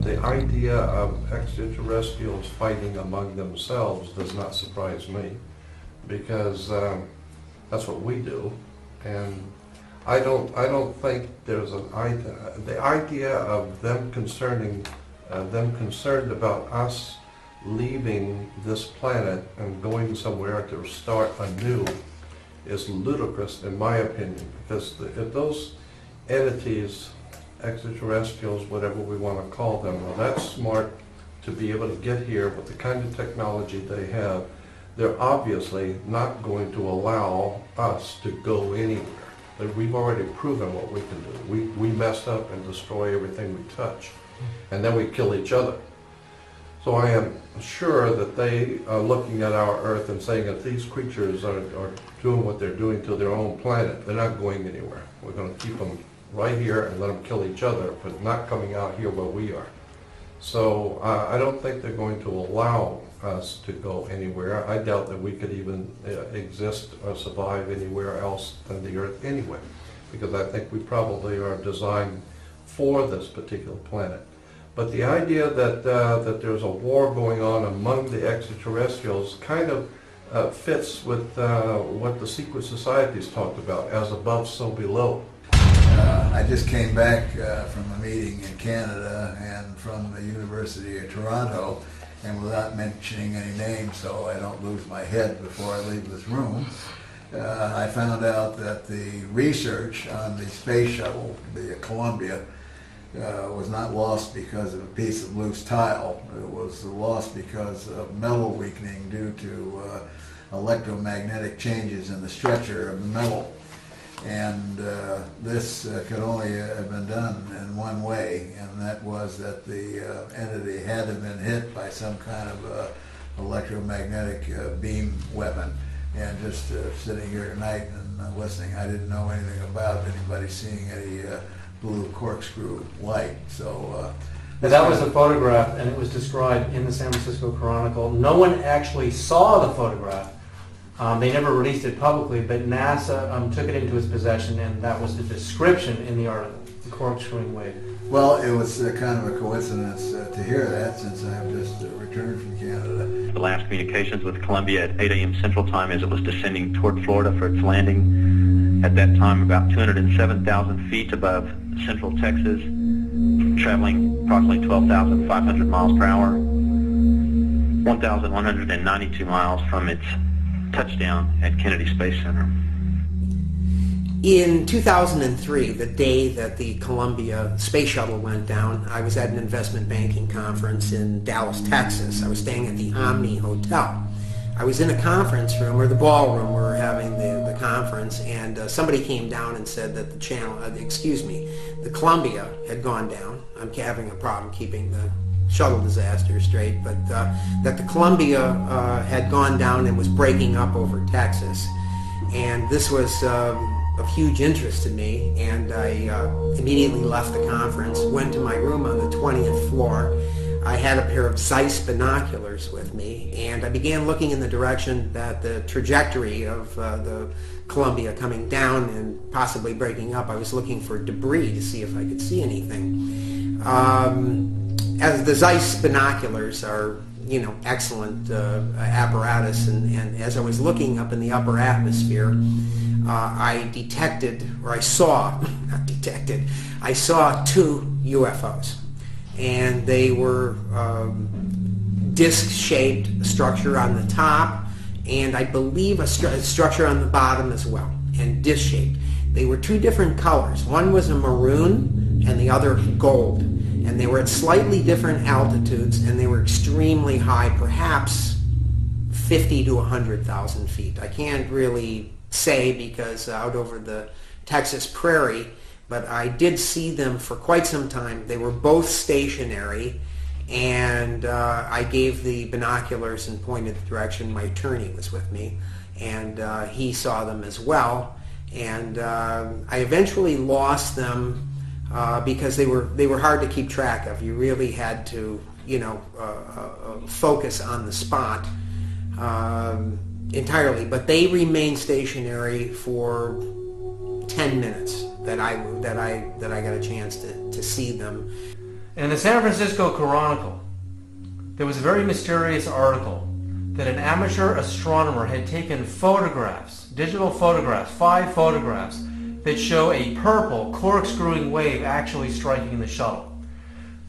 The idea of extraterrestrials fighting among themselves does not surprise me, because that's what we do, and I don't think there's an idea. The idea of them concerned about us leaving this planet and going somewhere to start anew is ludicrous, in my opinion, because if those entities, extraterrestrials, whatever we want to call them, are that smart to be able to get here with the kind of technology they have, they're obviously not going to allow us to go anywhere. We've already proven what we can do. We mess up and destroy everything we touch, and then we kill each other. So I am sure that they are looking at our Earth and saying that these creatures are doing what they're doing to their own planet. They're not going anywhere. We're going to keep them right here and let them kill each other, but not coming out here where we are. So I don't think they're going to allow us to go anywhere. I doubt that we could even exist or survive anywhere else than the Earth anyway, because I think we probably are designed for this particular planet. But the idea that that there's a war going on among the extraterrestrials kind of fits with what the secret societies talked about, as above, so below. I just came back from a meeting in Canada and from the University of Toronto, and without mentioning any names so I don't lose my head before I leave this room, I found out that the research on the space shuttle, the Columbia, was not lost because of a piece of loose tile. It was lost because of metal weakening due to electromagnetic changes in the structure of the metal. And this could only have been done in one way, and that was that the entity had to have been hit by some kind of electromagnetic beam weapon. And just sitting here tonight and listening, I didn't know anything about anybody seeing any blue corkscrew light. So that was a photograph, and it was described in the San Francisco Chronicle. No one actually saw the photograph. They never released it publicly, but NASA took it into its possession, and that was the description in the article, the corkscrewing wave. Well, it was kind of a coincidence to hear that, since I've just returned from Canada. The last communications with Columbia at 8 a.m. Central Time as it was descending toward Florida for its landing. At that time, about 207,000 feet above central Texas, traveling approximately 12,500 miles per hour, 1,192 miles from its touchdown at Kennedy Space Center. In 2003, the day that the Columbia Space Shuttle went down, I was at an investment banking conference in Dallas, Texas. I was staying at the Omni Hotel. I was in a conference room, or the ballroom where we were having the conference, and somebody came down and said that the Columbia had gone down. I'm having a problem keeping the shuttle disaster straight, but that the Columbia had gone down and was breaking up over Texas. And this was of huge interest to me, and I immediately left the conference, went to my room on the 20th floor. I had a pair of Zeiss binoculars with me, and I began looking in the direction that the trajectory of the Columbia coming down and possibly breaking up. I was looking for debris to see if I could see anything. As the Zeiss binoculars are, excellent apparatus, and as I was looking up in the upper atmosphere, I saw two UFOs, and they were disc-shaped structure on the top, and I believe a structure on the bottom as well, and disc-shaped. They were two different colors. One was a maroon and the other gold, and they were at slightly different altitudes, and they were extremely high, perhaps 50 to 100,000 feet. I can't really say because out over the Texas prairie, but I did see them for quite some time. They were both stationary, and I gave the binoculars and pointed the direction. My attorney was with me, and he saw them as well. And I eventually lost them because they were hard to keep track of. You really had to, focus on the spot entirely. But they remained stationary for 10 minutes that I got a chance to see them. In the San Francisco Chronicle, there was a very mysterious article that an amateur astronomer had taken photographs, digital photographs, 5 photographs, that show a purple corkscrewing wave actually striking the shuttle.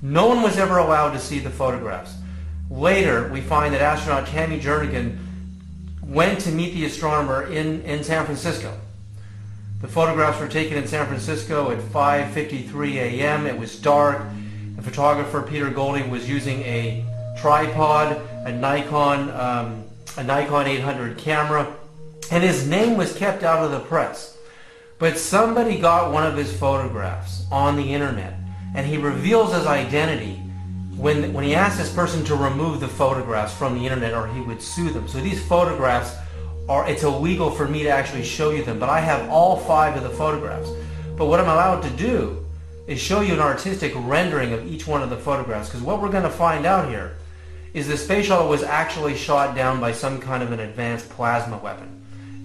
No one was ever allowed to see the photographs. Later, we find that astronaut Tammy Jernigan went to meet the astronomer in San Francisco. The photographs were taken in San Francisco at 5:53 a.m. It was dark. The photographer, Peter Goldie, was using a tripod, a Nikon 800 camera, and his name was kept out of the press. But somebody got one of his photographs on the internet, and he reveals his identity when he asked this person to remove the photographs from the internet or he would sue them. So these photographs it's illegal for me to actually show you them, but I have all 5 of the photographs. But what I'm allowed to do is show you an artistic rendering of each one of the photographs, because what we're going to find out here is the space shuttle was actually shot down by some kind of an advanced plasma weapon.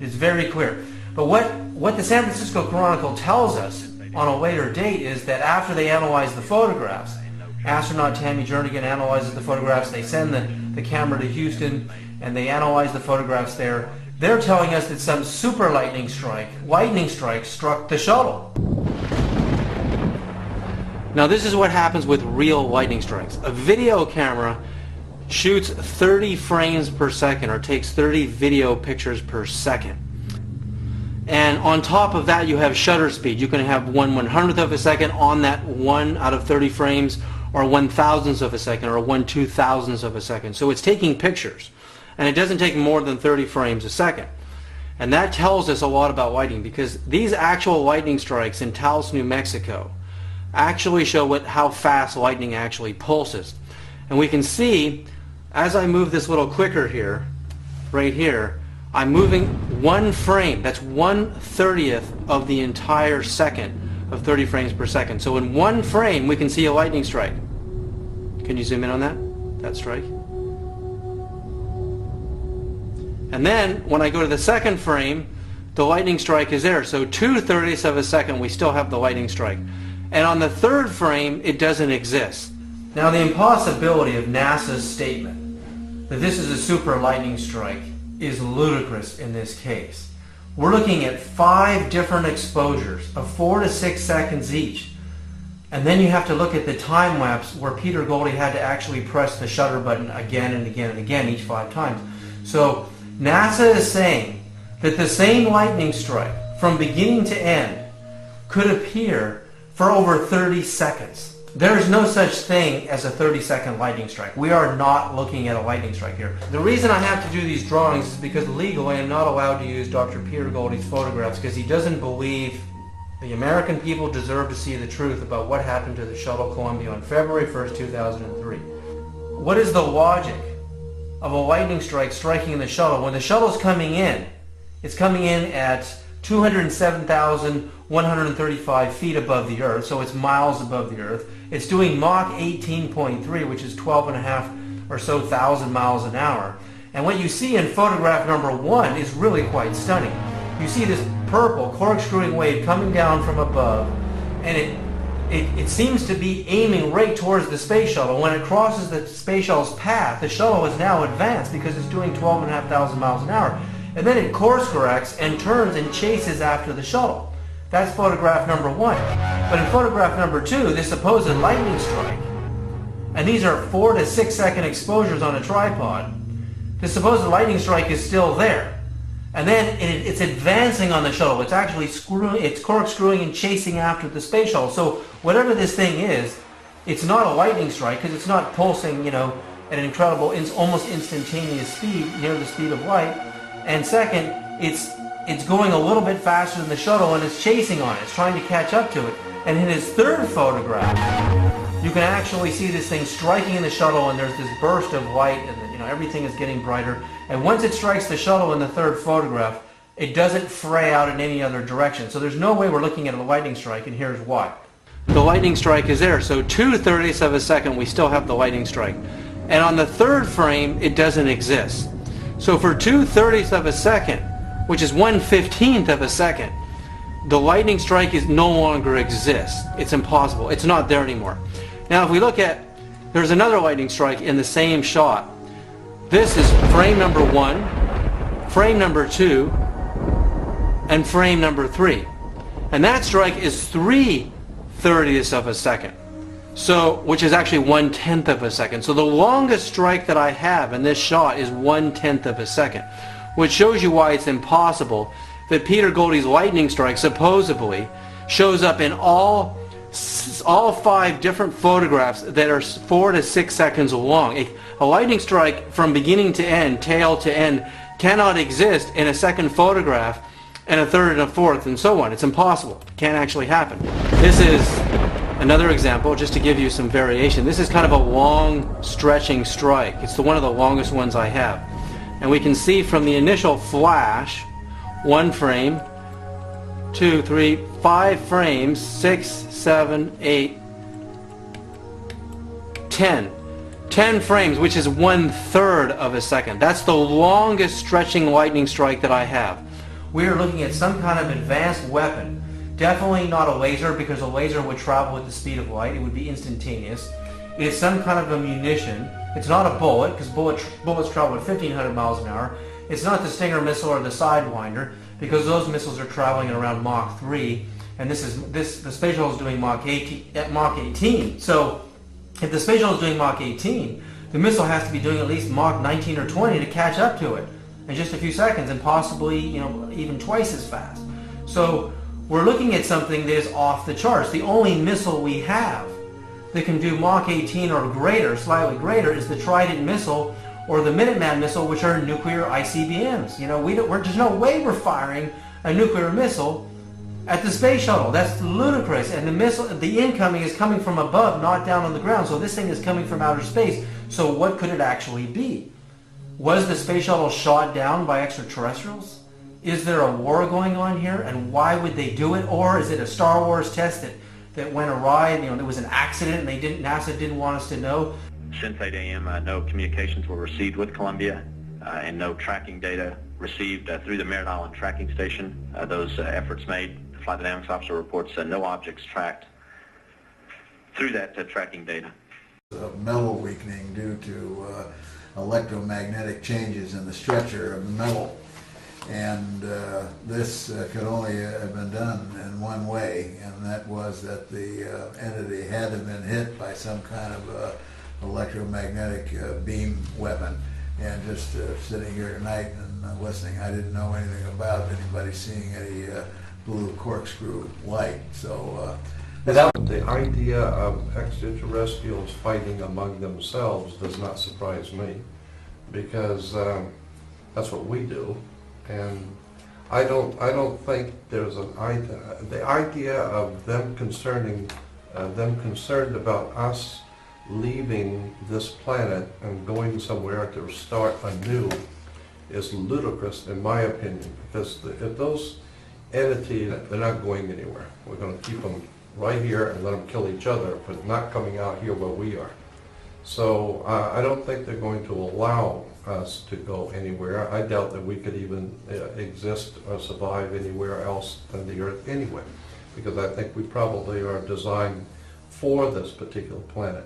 It's very clear. But what the San Francisco Chronicle tells us on a later date is that after they analyze the photographs, astronaut Tammy Jernigan analyzes the photographs, they send the camera to Houston, and they analyze the photographs there. They're telling us that some super lightning strike struck the shuttle. Now this is what happens with real lightning strikes. A video camera shoots 30 frames per second, or takes 30 video pictures per second. And on top of that you have shutter speed. You can have 1/100th of a second on that 1 out of 30 frames, or 1/1000th of a second, or 1/2000th of a second. So it's taking pictures. And it doesn't take more than 30 frames a second. And that tells us a lot about lightning, because these actual lightning strikes in Taos, New Mexico actually show how fast lightning actually pulses. And we can see, as I move this little clicker here, right here, I'm moving 1 frame. That's 1/30th of the entire second of 30 frames per second. So in 1 frame we can see a lightning strike. Can you zoom in on that strike? And then when I go to the second frame, the lightning strike is there. So 2/30ths of a second we still have the lightning strike. And on the third frame it doesn't exist. Now the impossibility of NASA's statement that this is a super lightning strike is ludicrous in this case. We're looking at 5 different exposures of 4 to 6 seconds each. And then you have to look at the time lapse where Peter Goldie had to actually press the shutter button again and again and again each 5 times. So NASA is saying that the same lightning strike from beginning to end could appear for over 30 seconds. There is no such thing as a 30-second lightning strike. We are not looking at a lightning strike here. The reason I have to do these drawings is because legally I'm not allowed to use Dr. Peter Goldie's photographs, because he doesn't believe the American people deserve to see the truth about what happened to the shuttle Columbia on February 1st, 2003. What is the logic of a lightning strike striking in the shuttle? When the shuttle's coming in, it's coming in at 207,135 feet above the Earth, so it's miles above the Earth. It's doing Mach 18.3, which is 12.5 or so thousand miles an hour. And what you see in photograph number 1 is really quite stunning. You see this purple corkscrewing wave coming down from above, and it seems to be aiming right towards the space shuttle. When it crosses the space shuttle's path, the shuttle is now advanced because it's doing 12,500 miles an hour. And then it course corrects and turns and chases after the shuttle. That's photograph number 1. But in photograph number 2, this supposed lightning strike, and these are 4 to 6 second exposures on a tripod, the supposed lightning strike is still there. And then it's advancing on the shuttle. It's actually corkscrewing and chasing after the space shuttle. So whatever this thing is, it's not a lightning strike, because it's not pulsing, at an incredible, almost instantaneous speed, near the speed of light. And second, it's going a little bit faster than the shuttle, and it's chasing on it. It's trying to catch up to it. And in his third photograph, you can actually see this thing striking in the shuttle, and there's this burst of light, and everything is getting brighter. And once it strikes the shuttle in the third photograph, it doesn't fray out in any other direction. So there's no way we're looking at a lightning strike, and here's why. The lightning strike is there. So 2/30ths of a second, we still have the lightning strike. And on the third frame, it doesn't exist. So for 2/30ths of a second, which is 1/15th of a second, the lightning strike no longer exists. It's impossible. It's not there anymore. Now if we look at, there's another lightning strike in the same shot. This is frame number 1, frame number 2, and frame number 3. And that strike is 3/30ths of a second. So, which is actually 1/10 of a second. So the longest strike that I have in this shot is 1/10 of a second, which shows you why it's impossible that Peter Goldie's lightning strike supposedly shows up in all 5 different photographs that are 4 to 6 seconds long. A lightning strike from beginning to end, tail to end, cannot exist in a second photograph and a third and a fourth and so on. It's impossible. It can't actually happen. This is another example, just to give you some variation. This is kind of a long stretching strike. It's one of the longest ones I have. And we can see from the initial flash, 1 frame, 2, 3, 5 frames, 6, 7, 8, 10. 10 frames, which is 1/3 of a second. That's the longest stretching lightning strike that I have. We are looking at some kind of advanced weapon. Definitely not a laser, because a laser would travel with the speed of light. It would be instantaneous. It is some kind of a munition. It's not a bullet, because bullets travel at 1,500 miles an hour. It's not the Stinger missile or the Sidewinder, because those missiles are traveling at around Mach 3, and the space shuttle is doing Mach 18. So if the space shuttle is doing Mach 18, the missile has to be doing at least Mach 19 or 20 to catch up to it in just a few seconds, and possibly, even twice as fast. So we're looking at something that is off the charts. The only missile we have that can do Mach 18 or greater, slightly greater, is the Trident missile or the Minuteman missile, which are nuclear ICBMs. There's no way we're firing a nuclear missile at the space shuttle. That's ludicrous. And the incoming is coming from above, not down on the ground. So this thing is coming from outer space. So what could it actually be? Was the space shuttle shot down by extraterrestrials? Is there a war going on here, and why would they do it? Or is it a Star Wars test that went awry? There was an accident and NASA didn't want us to know. Since 8 a.m., no communications were received with Columbia, and no tracking data received through the Merritt Island tracking station. Those efforts made, the flight dynamics officer reports no objects tracked through that tracking data. Metal weakening due to electromagnetic changes in the structure of the metal. And this could only have been done in one way, and that was that the entity had to have been hit by some kind of electromagnetic beam weapon. And just sitting here tonight and listening, I didn't know anything about anybody seeing any blue corkscrew light. So the idea of extraterrestrials fighting among themselves does not surprise me, because that's what we do. And I don't think there's the idea of them concerned about us leaving this planet and going somewhere to start anew is ludicrous, in my opinion, because if those entities, they're not going anywhere. We're going to keep them right here and let them kill each other, but not coming out here where we are. So I don't think they're going to allow us to go anywhere. I doubt that we could even exist or survive anywhere else than the Earth anyway, because I think we probably are designed for this particular planet.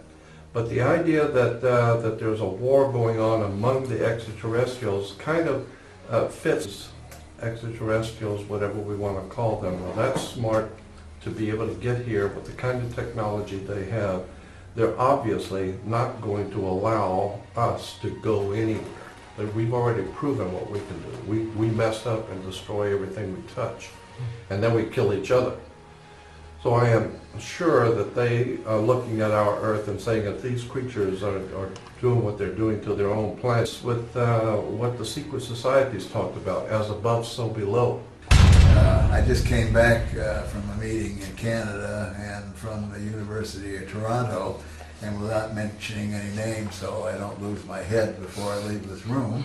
But the idea that that there's a war going on among the extraterrestrials kind of fits extraterrestrials, whatever we want to call them. Well, that's smart to be able to get here with the kind of technology they have. They're obviously not going to allow us to go anywhere. We've already proven what we can do. We mess up and destroy everything we touch, and then we kill each other. So I am sure that they are looking at our Earth and saying that these creatures are doing what they're doing to their own planets, with what the secret societies talked about, as above, so below. I just came back from a meeting in Canada and from the University of Toronto, and without mentioning any names so I don't lose my head before I leave this room,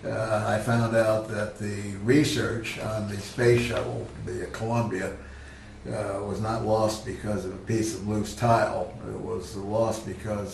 I found out that the research on the space shuttle, the Columbia, was not lost because of a piece of loose tile. It was lost because